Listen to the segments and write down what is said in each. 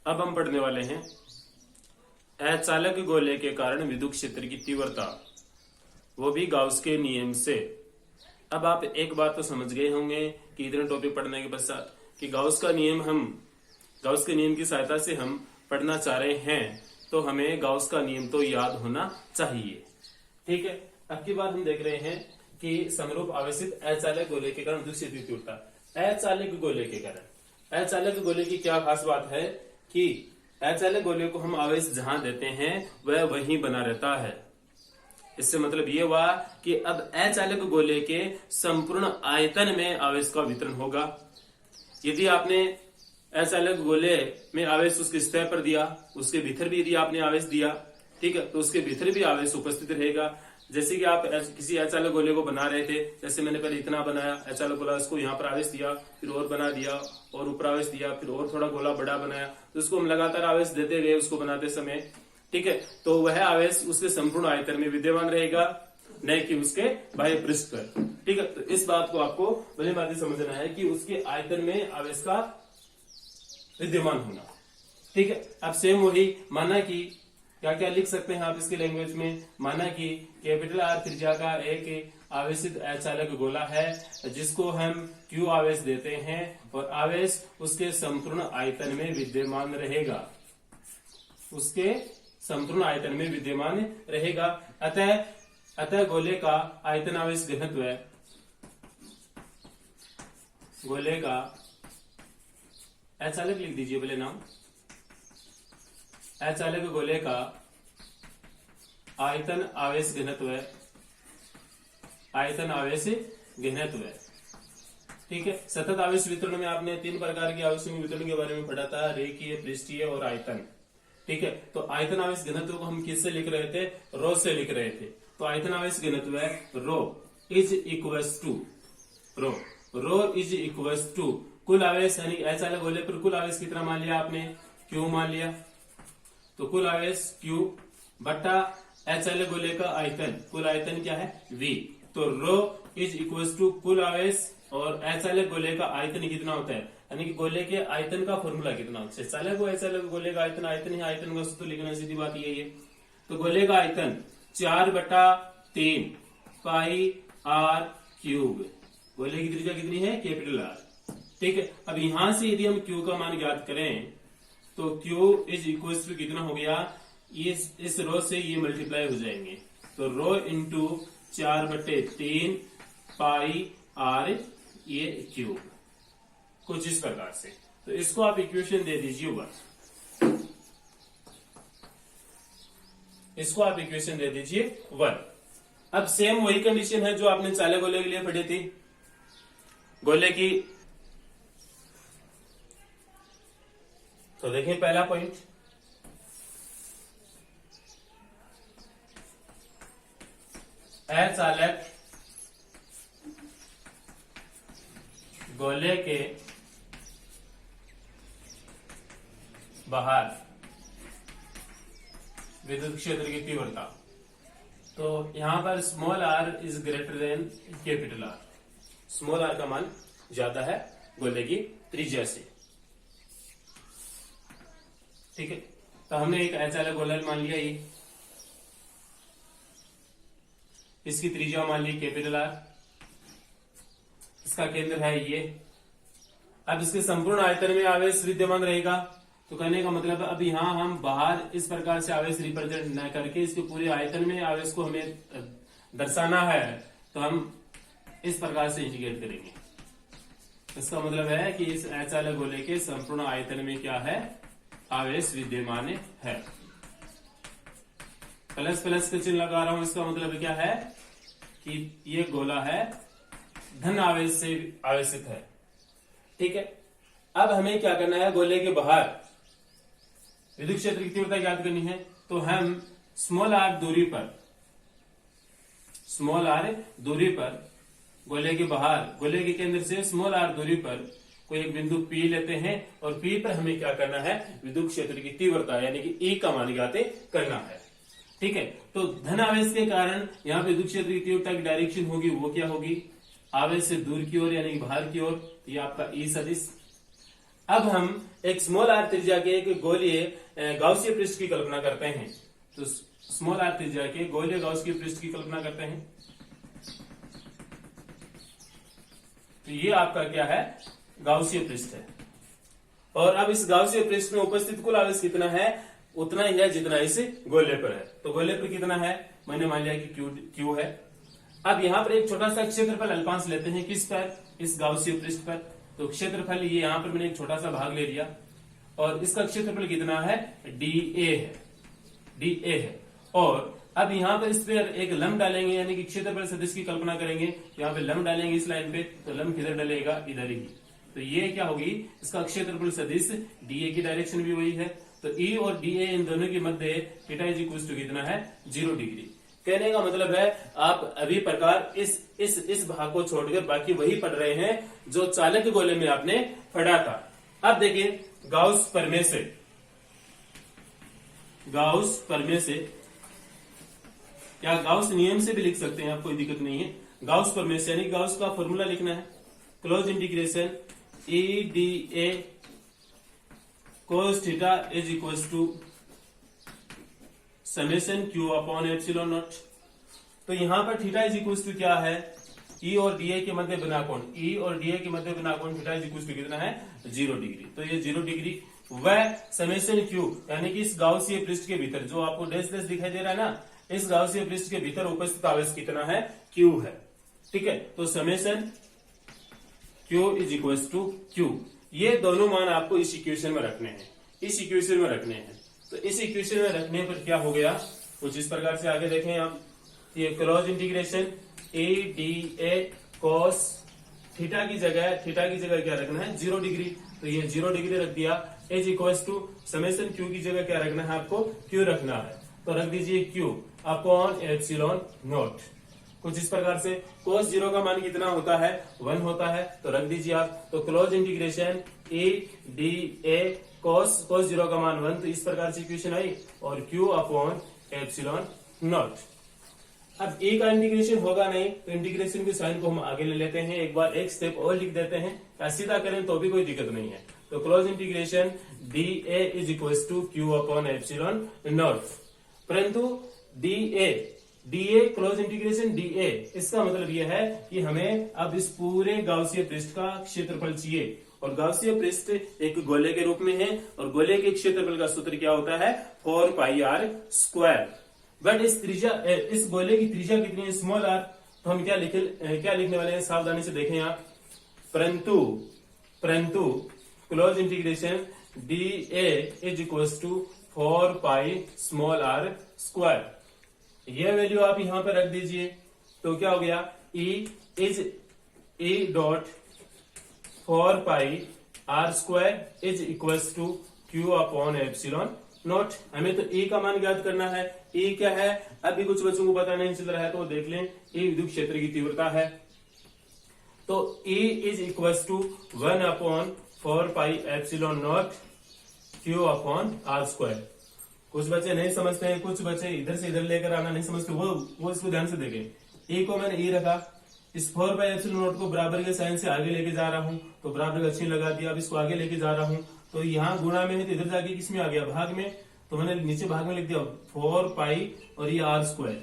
अब हम पढ़ने वाले हैं अचालक गोले के कारण विद्युत क्षेत्र की तीव्रता, वो भी गाउस के नियम से। अब आप एक बात तो समझ गए होंगे कि इतने टॉपिक पढ़ने के पश्चात कि गाउस के नियम की सहायता से हम पढ़ना चाह रहे हैं, तो हमें गाउस का नियम तो याद होना चाहिए। ठीक है, अब की बात हम देख रहे हैं कि समरूप आवेशित अचालक गोले के कारण विद्युत क्षेत्र की तीव्रता। अचालक गोले की क्या खास बात है कि अचालक गोले को हम आवेश जहां देते हैं वह वहीं बना रहता है। इससे मतलब ये हुआ कि अब अचालक गोले के संपूर्ण आयतन में आवेश का वितरण होगा। यदि आपने अचालक गोले में आवेश उसके सतह पर दिया, उसके भीतर भी यदि आपने आवेश दिया, ठीक है, तो उसके भीतर भी आवेश उपस्थित रहेगा। जैसे कि आप किसी अचालक गोले को बना रहे थे, जैसे मैंने पहले इतना बनाया अचालक गोला, उसको यहाँ पर आवेश दिया, फिर और बना दिया और ऊपर आवेश दिया, फिर और थोड़ा गोला बड़ा बनाया, तो उसको हम लगातार आवेश देते गए उसको बनाते समय। ठीक है, तो वह आवेश उसके संपूर्ण आयतन में विद्यमान रहेगा, न कि उसके बाह्य पृष्ठ पर। ठीक है, तो इस बात को आपको भली भांति समझना है कि उसके आयतन में आवेश का विद्यमान होना। ठीक है, अब सेम वही माना कि क्या क्या लिख सकते हैं आप इसके लैंग्वेज में। माना कि कैपिटल आर त्रिज्या का एक आवेशित अचालक गोला है जिसको हम क्यू आवेश देते हैं और आवेश उसके संपूर्ण आयतन में विद्यमान रहेगा, उसके संपूर्ण आयतन में विद्यमान रहेगा। अतः गोले का आयतन आवेश घनत्व, गोले का अचालक लिख दीजिए पहले नाम, अचालक गोले का आयतन आवेश घनत्व, आयतन आवेश घनत्व। ठीक है, सतत आवेश वितरण में आपने 3 प्रकार के आवेशों के वितरण के बारे में पढ़ा था, रेखीय, पृष्ठीय और आयतन। ठीक है, तो आयतन आवेश घनत्व को हम किससे लिख रहे थे? रो से लिख रहे थे। तो आयतन आवेश घनत्व है रो इज इक्वल्स टू कुल आवेश, यानी अचालक गोले पर कुल आवेश कितना मान लिया आपने? क्यू मान लिया। तो कुल आवेश क्यू बट्टा अचालक गोले का आयतन, कुल आयतन क्या है? V। तो रो इज इक्वल्स टू कुल आवेश और अचालक गोले का आयतन कितना होता है, यानी कि गोले के आयतन का फॉर्मूला कितना होता है? अचालक गोले का आयतन है, आयतन का सूत्र लिखना, सीधी बात यही है। तो गोले का आयतन 4/3 पाई आर क्यूब। गोले की त्रिज्या कितनी है? Capital R. ठीक है, अब यहां से यदि हम क्यू का मान ज्ञात करें तो क्यू इज इक्वल टू कितना हो गया? इस रो से ये मल्टीप्लाई हो जाएंगे, तो रो इंटू 4/3 पाई आर ये क्यूब, कुछ इस प्रकार से। तो इसको आप इक्वेशन दे दीजिए 1, इसको आप इक्वेशन दे दीजिए 1। अब सेम वही कंडीशन है जो आपने चालक गोले के लिए पढ़ी थी। गोले की, तो देखें पहला पॉइंट, अचालक गोले के बाहर विद्युत क्षेत्र की तीव्रता। तो यहां पर small r is greater than capital R, small r का मान ज्यादा है गोले की त्रिज्या से। ठीक है, तो हमने एक अचालक गोला मान लिया, ये इसकी त्रिज्या मान ली कैपिटल आर, इसका केंद्र है ये। अब इसके संपूर्ण आयतन में आवेश विद्यमान रहेगा। तो कहने का मतलब अब यहां हम बाहर इस प्रकार से आवेश रिप्रेजेंट न करके इसके पूरे आयतन में आवेश को हमें दर्शाना है, तो हम इस प्रकार से इंटीग्रेट करेंगे। इसका मतलब है कि इस अचालक गोले के संपूर्ण आयतन में क्या है? आवेश विद्यमान है। प्लस प्लस का चिन्ह लगा रहा हूं, इसका मतलब क्या है कि ये गोला है धन आवेश से आवेशित है। ठीक है, अब हमें क्या करना है? गोले के बाहर विद्युत क्षेत्र की तीव्रता ज्ञात करनी है। तो हम स्मॉल आर दूरी पर गोले के बाहर, गोले के केंद्र से स्मॉल आर दूरी पर कोई एक बिंदु P लेते हैं और P पर हमें क्या करना है? विद्युत क्षेत्र की तीव्रता यानी कि E का मान ज्ञात करना है। ठीक है, तो धन आवेश के कारण यहाँ पे विद्युत क्षेत्र की तीव्रता की डायरेक्शन होगी, वो क्या होगी? आवेश से दूर की ओर यानी कि बाहर की ओर, ये आपका E सदिश। अब हम एक स्मॉल आर त्रिज्या के एक गोलीय गाउसीय पृष्ठ की कल्पना करते हैं। तो स्मॉल आर त्रिज्या के गोलीय गाउसीय पृष्ठ की कल्पना करते हैं। तो ये आपका क्या है, गाउसीय पृष्ठ है। और अब इस गाउसीय पृष्ठ में उपस्थित कुल आवेश कितना है, उतना ही है जितना इस गोले पर है। तो गोले पर कितना है, मैंने मान लिया कि क्यू है। अब यहाँ पर एक छोटा सा क्षेत्रफल अल्पांश लेते हैं, किस पर, इस गाउसीय पृष्ठ पर। तो क्षेत्रफल ये यहाँ पर मैंने एक छोटा सा भाग ले लिया और इसका क्षेत्रफल कितना है, DA है। और अब यहाँ पर इस पर एक लंब डालेंगे, यानी कि क्षेत्रफल सदिश की कल्पना करेंगे। यहाँ पे लंब डालेंगे इस लाइन पे, तो लंब किधर डलेगा, इधर ही। तो ये क्या होगी, इसका क्षेत्रफल सदिश DA की डायरेक्शन भी वही है। तो E और DA इन दोनों के मध्य थीटा इज इक्वल टू कितना है, 0 डिग्री। कहने का मतलब है आप अभी प्रकार इस भाग को छोड़कर बाकी वही पढ़ रहे हैं जो चालक गोले में आपने पढ़ा था। अब देखिए गाउस प्रमेय से या गाउस नियम से भी लिख सकते हैं आप, कोई दिक्कत नहीं है। गाउस प्रमेय से यानी गाउस का फॉर्मूला लिखना है, close integration EDA cos theta is equal to summation Q upon epsilon naught. तो यहां पर थीटा इज इक्वल टू क्या है, E और DA के मध्य बना कोण, E और DA के मध्य बना कोण थीटा इज इक्वल टू कितना है, 0 डिग्री। तो ये 0 डिग्री वह समेशन Q यानी कि इस गाउसीय पृष्ठ के भीतर जो आपको डैश डैश दिखाई दे रहा है ना, इस गाउसीय पृष्ठ के भीतर उपस्थित आवेश कितना है, Q है। ठीक है, तो summation Q is equal to Q। ये दोनों मान आपको इस इक्वेशन में रखने हैं, इस इक्वेशन में रखने हैं। तो इस इक्वेशन में रखने पर क्या हो गया, कुछ इस प्रकार से आगे देखें आप। ये close integration EDA cos theta की जगह क्या रखना है, 0 डिग्री। तो ये 0 डिग्री रख दिया, is equal to summation Q की जगह क्या रखना है, आपको Q रखना है। तो रख दीजिए Q अपॉन एप्सिलॉन नॉट। कुछ इस प्रकार से cos 0 का मान कितना होता है, 1 होता है। तो रख दीजिए आप। तो क्लोज इंटीग्रेशन EDA cos 0 का मान 1। तो इस प्रकार से इक्वेशन आई और Q अपॉन एप्सिलॉन नॉट। अब E का इंटीग्रेशन होगा नहीं, तो इंटीग्रेशन के साइन को हम आगे ले लेते हैं, एक बार एक स्टेप और लिख देते हैं, या सीधा करें तो भी कोई दिक्कत नहीं है। तो close integration DA is equal to Q upon epsilon naught. परंतु DA क्लोज इंटीग्रेशन DA, इसका मतलब यह है कि हमें अब इस पूरे गाउसीय पृष्ठ का क्षेत्रफल चाहिए। और गाउसीय पृष्ठ एक गोले के रूप में है और गोले के क्षेत्रफल का सूत्र क्या होता है, 4πr²। बट इस गोले की त्रिज्या कितनी है, स्मॉल r। तो हम क्या लिखने वाले हैं, सावधानी से देखें आप। परंतु close integration DA is equal to 4πr²। यह वैल्यू आप यहां पर रख दीजिए। तो क्या हो गया, E dot 4πr² is equal to Q upon epsilon naught. हमें तो E का मान ज्ञात करना है। E क्या है, अभी कुछ बच्चों को पता नहीं चल रहा है तो देख लें। E विद्युत क्षेत्र की तीव्रता है। तो E is equal to 1 upon 4π epsilon naught Q upon r²। कुछ बच्चे नहीं समझते हैं, कुछ बच्चे इधर से इधर लेकर आना नहीं समझते, वो इसको ध्यान से देखें। E को मैंने E रखा, इस 4π एप्सिलॉन नॉट को बराबर के साइन से आगे लेके जा रहा हूं, तो बराबर का चिन्ह लगा दिया। अब इसको आगे लेके जा रहा हूं, तो यहाँ गुणा में है तो इधर जाके किस में आ गया, भाग में। तो मैंने नीचे भाग में लिख दिया 4π और ये r²।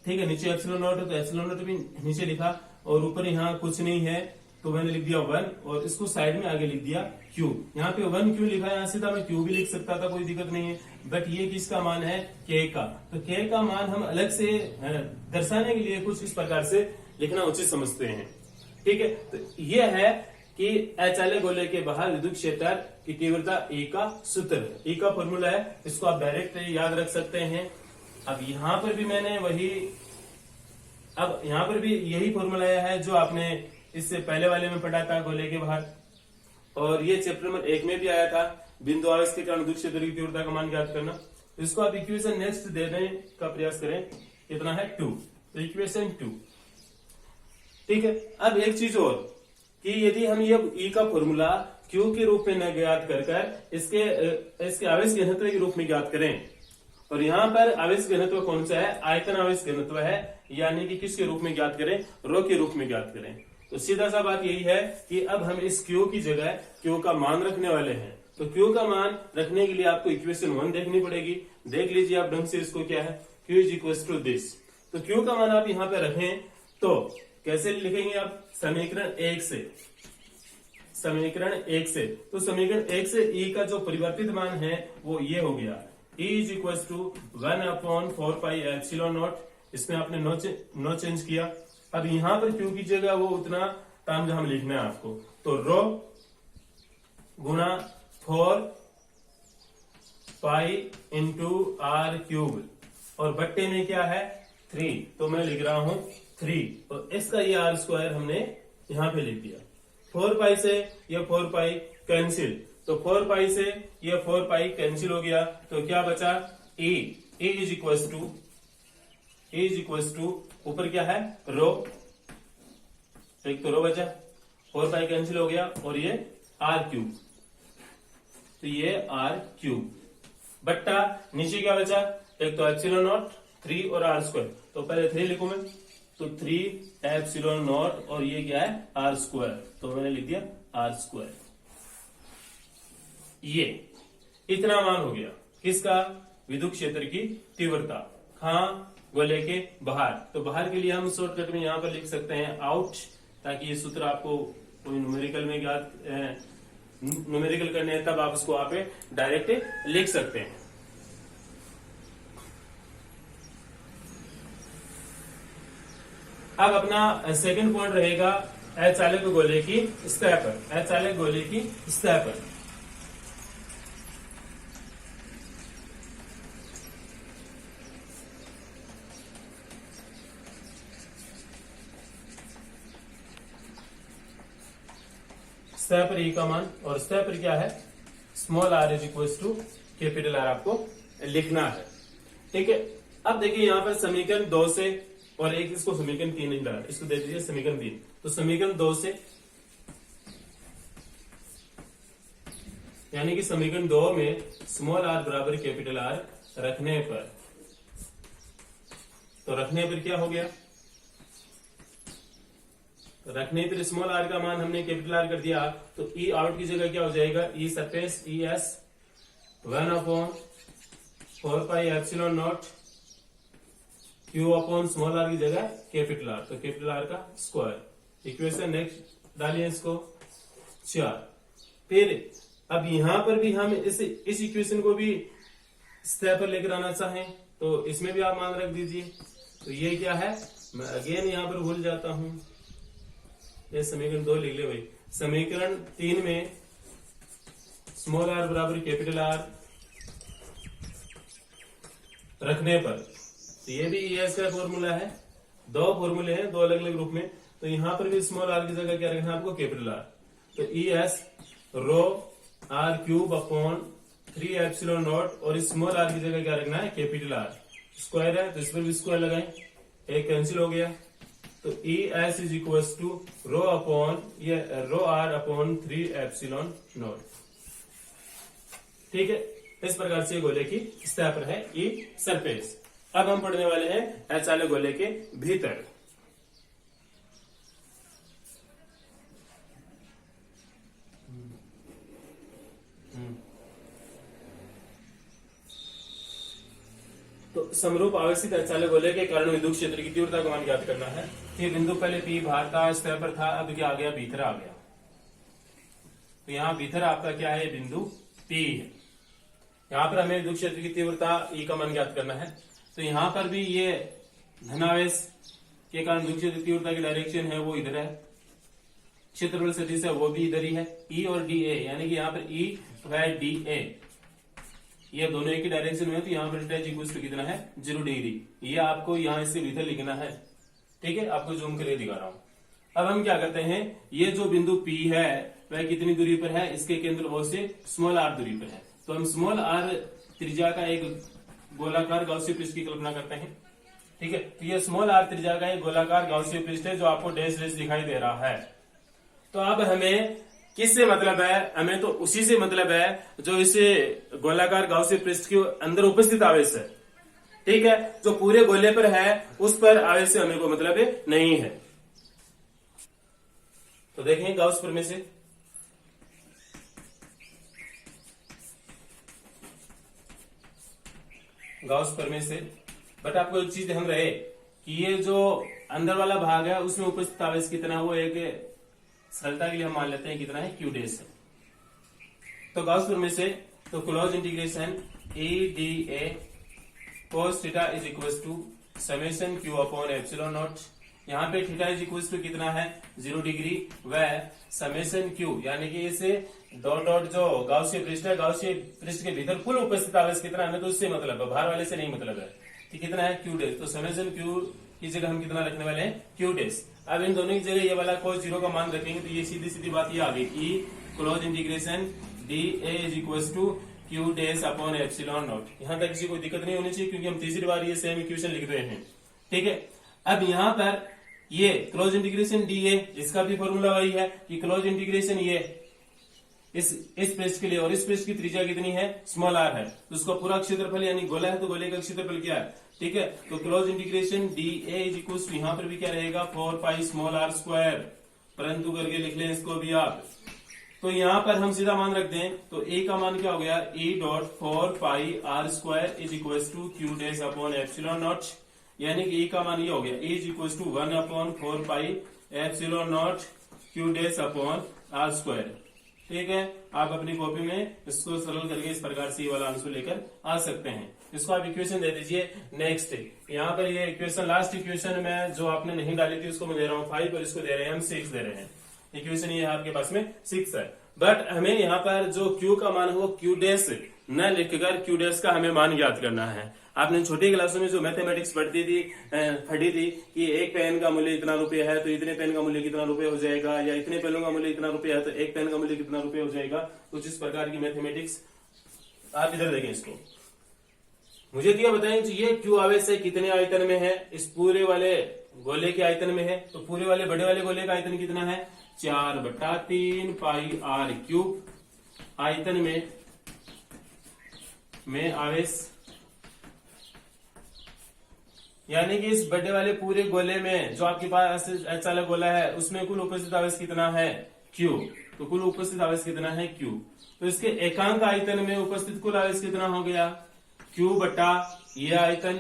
ठीक है, नीचे एप्सिलॉन नॉट है तो एप्सिलॉन नॉट भी नीचे लिखा और ऊपर यहाँ कुछ नहीं है तो मैंने लिख दिया 1 और इसको साइड में आगे लिख दिया Q। यहाँ पे 1 क्यों लिखा है, यहाँ से था मैं Q भी लिख सकता था, कोई दिक्कत नहीं है। बट ये किसका मान है, K का। तो K का मान हम अलग से दर्शाने के लिए कुछ इस प्रकार से लिखना उचित समझते हैं। ठीक है, तो ये है कि अचालक गोले के बाहर विद्युत क्षेत्र की तीव्रता E का सूत्र है, E का फॉर्मूला है। इसको आप डायरेक्ट याद रख सकते हैं। अब यहाँ पर भी मैंने यहाँ पर भी यही फॉर्मूला है जो आपने इससे पहले वाले में पढ़ा था गोले के बाहर, और ये चैप्टर नंबर 1 में भी आया था, बिंदु आवेश के कारण विद्युत क्षेत्र की तीव्रता का मान ज्ञात करना। इसको आप इक्वेशन नेक्स्ट देने का प्रयास करें, कितना है 2। तो इक्वेशन 2। ठीक है, अब एक चीज और कि यदि हम ये E का फॉर्मूला Q के रूप में न ज्ञात कर इसके आवेश घनत्व के रूप में ज्ञात करें, और यहाँ पर आवेश घनत्व कौन सा है, आयतन आवेश घनत्व है, यानी कि किसके रूप में ज्ञात करें, रो के रूप में ज्ञात करें। तो सीधा सा बात यही है कि अब हम इस Q की जगह Q का मान रखने वाले हैं। तो Q का मान रखने के लिए आपको इक्वेशन 1 देखनी पड़ेगी। देख लीजिए आप ढंग से इसको, क्या है, Q is equal to this. तो Q का मान आप यहाँ पे रखें तो कैसे लिखेंगे आप, समीकरण 1 से। समीकरण 1 से, तो समीकरण 1 से E का जो परिवर्तित मान है वो ये हो गया, E इज इक्वल टू 1/4πε0। इसमें आपने नो चेंज किया। अब यहां पर Q कीजिएगा वो उतना ताम जहां लिखना है आपको, तो रो गुणा 4π इंटू R क्यूब, और बट्टे में क्या है 3, तो मैं लिख रहा हूं 3, और इसका ये R स्क्वायर हमने यहां पे लिख दिया। 4π से ये 4π कैंसिल, तो 4π से ये 4π कैंसिल हो गया, तो क्या बचा E इज इक्वल टू ऊपर क्या है रो, एक तो रो बचा, 4π कैंसिल हो गया, और ये R क्यूब, तो ये R क्यूब बट्टा नीचे क्या बचा, एक तो एप्सिलॉन नॉट 3 और R स्क्वायर, तो पहले 3 लिखूं मैं, तो 3 एप्सिलॉन नॉट, और ये क्या है R स्क्वायर, तो मैंने लिख दिया R स्क्वायर। ये इतना मान हो गया किसका, विद्युत क्षेत्र की तीव्रता। हाँ, गोले के बाहर, तो बाहर के लिए हम शॉर्टकट में यहां पर लिख सकते हैं आउट, ताकि ये सूत्र आपको कोई न्यूमेरिकल में याद न्यूमेरिकल करने हैं तब आप उसको आप डायरेक्ट लिख सकते हैं। अब अपना सेकंड पॉइंट रहेगा अचालक गोले की सतह पर, अचालक गोले की सतह पर। सतह पर E का मान, और सतह पर क्या है, small r is equal to capital R आपको लिखना है। ठीक है, अब देखिए यहां पर समीकरण 2 से, और एक इसको समीकरण 3 नहीं डाला, इसको दे दीजिए समीकरण 3। तो समीकरण 2 से, यानी कि समीकरण 2 में स्मॉल r बराबर कैपिटल R रखने पर, तो रखने पर क्या हो गया, रखने पर स्मॉल r का मान हमने कैपिटल R कर दिया, तो E आउट की जगह क्या हो जाएगा, E surface ES 1/4πε0 Q upon small r की जगह कैपिटल R, तो कैपिटल R का स्क्वायर। इक्वेशन नेक्स्ट डालिए इसको 4। फिर अब यहां पर भी हम इस इक्वेशन को भी सतह पर लेकर आना चाहें तो इसमें भी आप मान रख दीजिए। तो ये क्या है, मैं अगेन यहां पर भूल जाता हूं, ये समीकरण 2 लिख ले भाई। समीकरण 3 में स्मॉल r बराबर कैपिटल R रखने पर, तो ये भी ES का फॉर्मूला है, 2 फॉर्मूले हैं 2 अलग अलग रूप में, तो यहां पर भी स्मॉल r की जगह क्या रखना है आपको, कैपिटल R। तो ES rho R cube upon 3 epsilon naught, और इस स्मॉल r की जगह क्या रखना है, कैपिटल R। स्क्वायर है तो इस पर भी स्क्वायर लगाएं, एक कैंसिल हो गया, तो ES is equal to rho upon ये rho R upon 3 epsilon naught. ठीक है, इस प्रकार से गोले की सतह पर है E सरफेस। अब हम पढ़ने वाले हैं अचालक गोले के भीतर। तो समरूप आवेशित अचालक गोले के कारण विद्युत क्षेत्र की तीव्रता का मान ज्ञात करना है। ये बिंदु पहले P बाहर था, सतह पर था, अब क्या आ गया, भीतर आ गया। तो यहाँ भीतर आपका क्या है, बिंदु P है। यहाँ पर हमें विद्युत क्षेत्र की तीव्रता E का मान ज्ञात करना है। तो यहाँ पर भी ये धनावेश के कारण विद्युत क्षेत्र की तीव्रता की डायरेक्शन है वो इधर है, क्षेत्रफल सदिश है वो भी इधर ही है, E और DA, यानी कि यहाँ पर E व DA ये दोनों एक ही डायरेक्शन में, तो यहाँ पर डेल्टा इक्वल टू कितना है, 0 डिग्री। ये आपको यहाँ इससे भीतर लिखना है। ठीक है, आपको जूम करके दिखा रहा हूँ। अब हम क्या करते हैं, ये जो बिंदु P है वह कितनी दूरी पर है, इसके केंद्र भाव से स्मॉल r दूरी पर है। तो हम स्मॉल r त्रिज्या का एक गोलाकार गाउसीय पृष्ठ की कल्पना करते हैं। ठीक है, तो ये स्मॉल r त्रिज्या का एक गोलाकार गाउसीय पृष्ठ है जो आपको डैश डैश दिखाई दे रहा है। तो अब हमें किससे मतलब है, हमें तो उसी से मतलब है जो इस गोलाकार गाउसीय पृष्ठ के अंदर उपस्थित आवेश है। ठीक है, जो पूरे गोले पर है उस पर आवेश से हमें को मतलब नहीं है। तो देखें गाउस प्रमेय से, गाउस प्रमेय से। बट आपको एक चीज ध्यान रहे कि ये जो अंदर वाला भाग है उसमें उपस्थित आवेश कितना है, वो एक सरलता के लिए हम मान लेते हैं कितना है, क्यू डेस है। तो गाउस प्रमेय से तो close integration E D A cos theta is equal to summation Q upon epsilon naught. यहाँ पे थीटा इज इक्वल टू कितना है, 0 डिग्री, व समेशन क्यू यानी कि इसे डॉट डॉट जो गाउसीय पृष्ठ है, गाउसीय पृष्ठ के भीतर कुल उपस्थित आवेश कितना है, हमें तो उससे मतलब है, बाहर वाले से नहीं मतलब है कि कितना है, क्यू डेस। तो समेशन क्यू की जगह हम कितना रखने वाले हैं, क्यू डेस। अब इन दोनों की जगह ये वाला cos 0 का मान रखेंगे तो ये सीधी सीधी बात ये आ गई कि close integration D A is equal to Q days upon epsilon naught. यहाँ तक किसी को दिक्कत नहीं होनी चाहिए क्योंकि हम तीसरी बार ये सेम इक्वेशन लिख रहे हैं, ठीक है। अब यहाँ पर ये क्लोज इंटीग्रेशन डी ए, इसका भी फॉर्मूला वही है कि क्लोज इंटीग्रेशन ये इस पृष्ठ के लिए, और इस पृष्ठ की त्रिज्या कितनी है, स्मॉल आर है, तो उसका पूरा क्षेत्रफल यानी गोला है तो गोले का क्षेत्रफल क्या है, ठीक है। तो close integration D A is equal to यहाँ पर भी क्या रहेगा, 4 पाई स्मॉल आर स्क्वायर, परंतु करके लिख लें इसको भी आप। तो यहाँ पर हम सीधा मान रख दें तो ए का मान क्या हो गया, A dot 4 pi R square is equal to Q days upon epsilon naught, यानी कि ए का मान ये हो गया, A is equal to 1 upon 4 pi epsilon naught Q days upon R square, ठीक है। आप अपनी कॉपी में इसको सरल करके इस प्रकार से ये वाला आंसर लेकर आ सकते हैं। इसको आप इक्वेशन दे दीजिए। नेक्स्ट यहाँ पर ये इक्वेशन, लास्ट इक्वेशन में जो आपने नहीं डाली थी उसको मैं दे रहा हूँ 5 और इसको दे रहे हैं हम 6 दे रहे हैं। इक्वेशन ये आपके पास में 6 है, बट हमें यहाँ पर जो क्यू का मान है वो क्यू डेस न लिखकर क्यू डेस का हमें मान ज्ञात करना है। आपने छोटी क्लासों में जो मैथमेटिक्स पढ़ी थी कि एक पेन का मूल्य इतना रुपया है तो इतने पेन का मूल्य कितना रुपया हो जाएगा, या इतने पेनों का मूल्य इतना रुपया है तो एक पेन का मूल्य कितना रुपया हो जाएगा, कुछ इस प्रकार की मैथमेटिक्स आप इधर देखें। इसको मुझे क्या बताएं ये क्यू आवेश है कितने आयतन में है, इस पूरे वाले गोले के आयतन में है, तो पूरे वाले बड़े वाले गोले का आयतन कितना है, 4/3 पाई आर क्यूब आयतन में आवेश, यानी कि इस बड़े वाले पूरे गोले में जो आपके पास ऐसा वाला गोला है उसमें कुल उपस्थित आवेश कितना है, क्यू। तो कुल उपस्थित आवेश कितना है, क्यू। तो इसके एकांक आयतन में उपस्थित कुल आवेश कितना हो गया, क्यू बटा ये आयतन,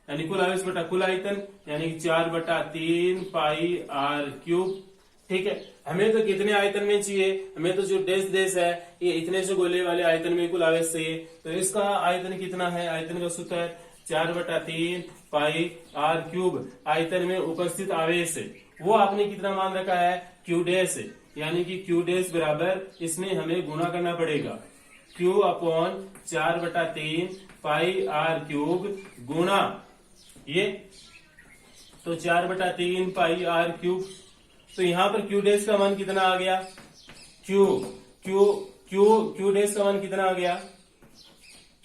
यानी कुल आवेश बटा कुल आयतन, यानी 4/3 पाई आर क्यूब, ठीक है। हमें तो कितने आयतन में चाहिए, हमें तो जो देश है ये इतने से गोले वाले आयतन में कुल आवेश चाहिए, तो इसका आयतन कितना है, आयतन का सूत्र है 4/3 पाई आर क्यूब आयतन में उपस्थित आवेश, वो आपने कितना मान रखा है, क्यू डेस, यानी कि क्यू डेस बराबर इसमें हमें गुणा करना पड़ेगा, Q upon 4/3 pi r cube गुणा ये, तो 4/3 पाई आर क्यूब। तो यहां पर क्यू डेस का मान कितना आ गया, क्यू डेस का मान कितना आ गया,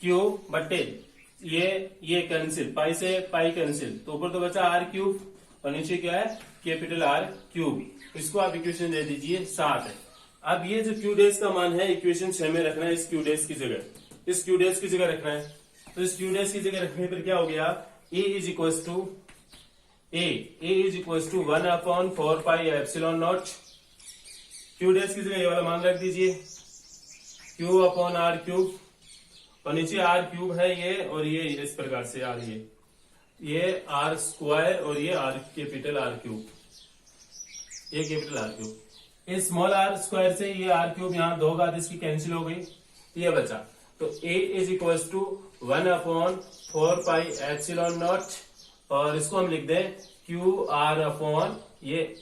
क्यू बटे ये कैंसिल, पाई से पाई कैंसिल, तो ऊपर तो बचा आर क्यूब और नीचे क्या है, कैपिटल आर क्यूब। इसको आप इक्वेशन दे दीजिए 7 है। अब ये जो क्यू डेस का मान है इक्वेशन 6 में रखना है, इस क्यू डेस की जगह, इस क्यू डेस की जगह रखना है। तो इस क्यू डेस की जगह रखने पर क्या हो गया, A is equal to 1/4 pi epsilon naught, Q dash की जगह ये वाला मान रख दीजिए, क्यू अपॉन आर क्यूब, और नीचे आर क्यूब है ये, और ये इस प्रकार से आर, ये आर स्क्वायर और ये आर कैपिटल आर क्यूब, ये कैपिटल आर क्यूब। इस स्मॉल आर स्क्वायर से ये आर क्यूब यहाँ 2 घात इसकी कैंसिल हो गई, ये बचा। तो A is equal to 1/4 pi epsilon naught, और इसको हम लिख दें क्यू आर अपॉन ये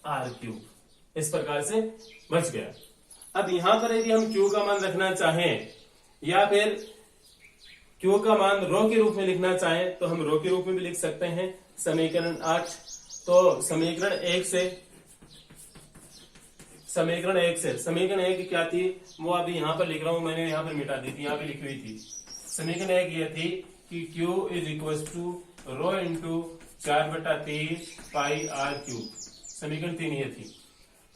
आर क्यूब, इस प्रकार से बच गया। अब यहां पर यदि हम क्यू का मान रखना चाहें या फिर क्यू का मान रो के रूप में लिखना चाहें तो हम रो के रूप में भी लिख सकते हैं, समीकरण 8। तो समीकरण 1 क्या थी वो अभी यहाँ पर लिख रहा हूं, मैंने यहाँ पर मिटा दी थी, यहाँ पे लिखी हुई थी। समीकरण 1 ये थी कि Q is equal to rho into 4/3 pi r cube, समीकरण 3 ये थी।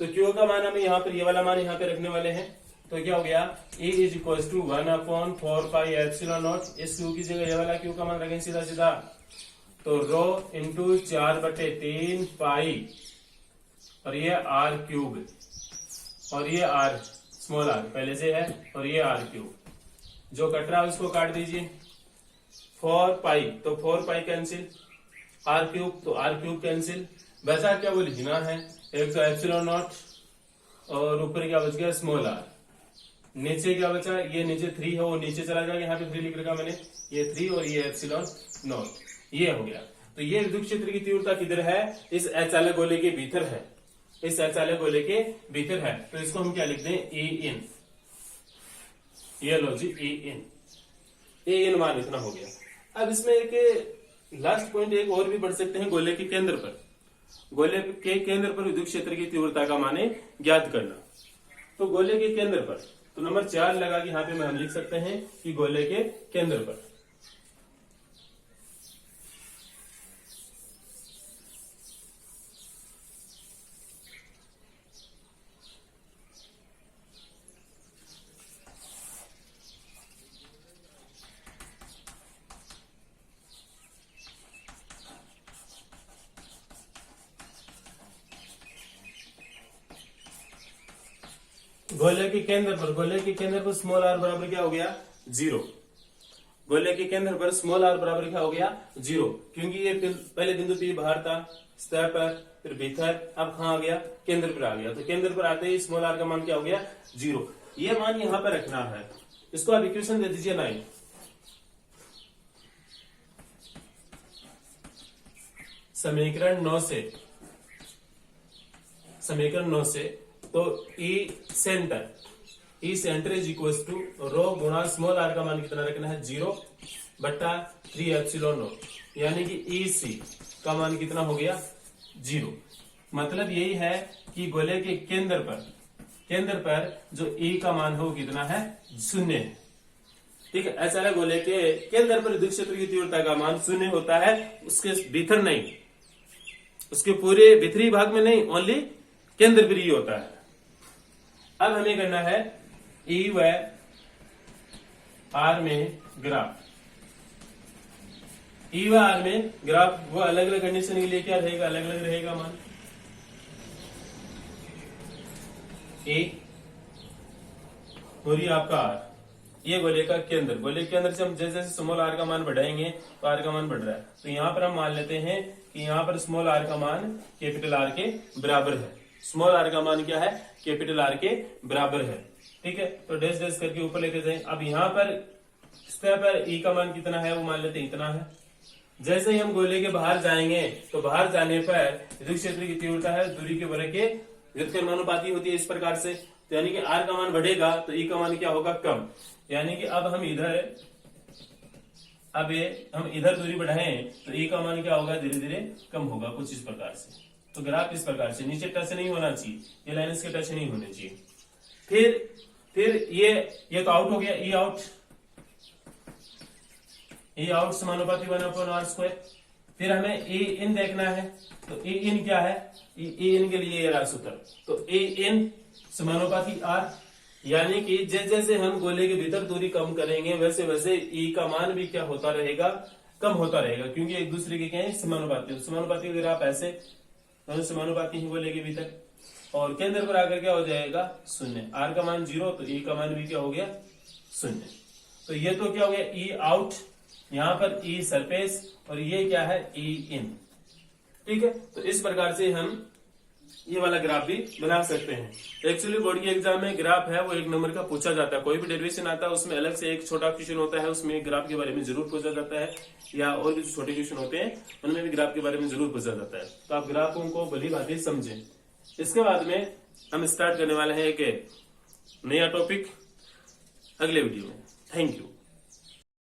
तो Q का मान हमें यहाँ पर ये वाला मान यहाँ पे रखने वाले हैं, तो क्या हो गया, E is equal to 1/4 pi epsilon naught, इस Q की जगह ये वाला Q का मान रखें सीधा सीधा, तो रो इंटू 4/3 पाई और ये आर क्यूब, और ये आर स्मॉल आर पहले से है, और ये आर क्यूब, जो कट रहा है उसको काट दीजिए, 4 पाई, तो 4 पाई कैंसिल, आर क्यूब तो आर क्यूब कैंसिल, बचा क्या वो लिखना है, एक तो एप्सिलॉन नॉट और ऊपर क्या बच गया स्मॉल आर, नीचे क्या बचा, ये नीचे 3 है वो नीचे चला जाएगा, यहाँ पे 3 लिख रखा मैंने, ये 3 और ये एप्सिलॉन नॉट, ये हो गया। तो ये विद्युत क्षेत्र की तीव्रता किधर है, इस अचालक गोले के भीतर है, इस अचालक गोले के भीतर है, तो इसको हम क्या लिख दें, ए इन, ये लो जी ए इन, ए इन मान इतना हो गया। अब इसमें एक लास्ट पॉइंट एक और भी पढ़ सकते हैं, गोले के केंद्र पर, गोले के केंद्र पर विद्युत क्षेत्र की तीव्रता का मान ज्ञात करना। तो गोले के केंद्र पर, तो नंबर 4 लगा कि यहाँ पे हम लिख सकते हैं कि गोले के केंद्र पर, गोले के केंद्र पर, गोले के केंद्र पर स्मॉल आर बराबर क्या हो गया, 0। गोले के केंद्र पर स्मॉल आर बराबर क्या हो गया, 0, क्योंकि ये पहले बिंदु P बाहर था, सतह पर, फिर भीतर, अब कहां आ गया, केंद्र पर आ गया। तो केंद्र पर आते ही स्मॉल आर का मान क्या हो गया, 0। ये मान यहां पर रखना है, इसको आप इक्वेशन दे दीजिए 9। समीकरण 9 से, समीकरण 9 से, तो ई सेंटर इज इक्वल टू रो गुणा स्मॉल आर का मान कितना रखना है, 0 बट्टा 3 एप्सिलॉन नॉट, यानी कि ई सी का मान कितना हो गया, 0। मतलब यही है कि गोले के केंद्र पर जो ई का मान हो कितना है, 0 है। ठीक है, ऐसा है, गोले के केंद्र पर विद्युत क्षेत्र की तीव्रता का मान 0 होता है, उसके भीतर नहीं, उसके पूरे भीतरी भाग में नहीं, ओनली केंद्र पर ही होता है। अब हमें करना है ई व आर में ग्राफ, ई व आर में ग्राफ, वो अलग अलग कंडीशन के लिए क्या रहेगा, अलग अलग रहेगा मान। ए और ये आपका आर, ये गोले का केंद्र, गोले के अंदर से हम जैसे जैसे स्मॉल आर का मान बढ़ाएंगे तो आर का मान बढ़ रहा है, तो यहां पर हम मान लेते हैं कि यहां पर स्मॉल आर का मान कैपिटल आर के बराबर है, स्मॉल आर का मान क्या है, कैपिटल आर के बराबर है। ठीक है, तो डैश डैश करके ऊपर लेके जाए। अब यहाँ पर सतह पर ई का मान कितना है, वो मान लेते हैं इतना है। जैसे ही हम गोले के बाहर जाएंगे तो बाहर जाने पर विद्युत क्षेत्र की तीव्रता है दूरी के वर्ग के व्युत्क्रमानुपाती होती है इस प्रकार से, तो यानी कि आर का मान बढ़ेगा तो ई का मान क्या होगा, कम, यानी कि अब हम इधर दूरी बढ़ाएं तो ई का मान क्या होगा, धीरे धीरे कम होगा कुछ इस प्रकार से। तो ग्राफ इस प्रकार से, नीचे टच नहीं होना चाहिए, ये लाइन इसके टच नहीं होने चाहिए। फिर ये तो आउट हो गया, ई आउट समानुपाती 1/r²। फिर हमें ए इन देखना है, तो ए इन क्या है, ए इन के लिए ये रहा सूत्र, तो ए इन समानुपाती आर, यानी कि जैसे जैसे हम गोले के भीतर दूरी कम करेंगे वैसे वैसे ई का मान भी क्या होता रहेगा, कम होता रहेगा, क्योंकि एक दूसरे के क्या है, समानुपाती। समानुपाती अगर आप ऐसे दोनों समानुपाती ही गोले के भीतर, और केंद्र पर आकर क्या हो जाएगा, 0। आर का मान 0 तो ई का मान भी क्या हो गया, 0। तो ये तो क्या हो गया, ई आउट, यहाँ पर ई सरफेस, और ये क्या है, ई इन। ठीक है, तो इस प्रकार से हम ये वाला ग्राफ भी बना सकते हैं। एक्चुअली बोर्ड के एग्जाम में ग्राफ है वो 1 नंबर का पूछा जाता है, कोई भी डेरिवेशन आता है उसमें अलग से एक छोटा क्वेश्चन होता है, उसमें ग्राफ के बारे में जरूर पूछा जाता है, या और भी छोटे क्वेश्चन होते हैं उनमें भी ग्राफ के बारे में जरूर पूछा जाता है। तो आप ग्राफों को भली भांति समझें। इसके बाद में हम स्टार्ट करने वाले हैं एक नया टॉपिक अगले वीडियो में। Thank you.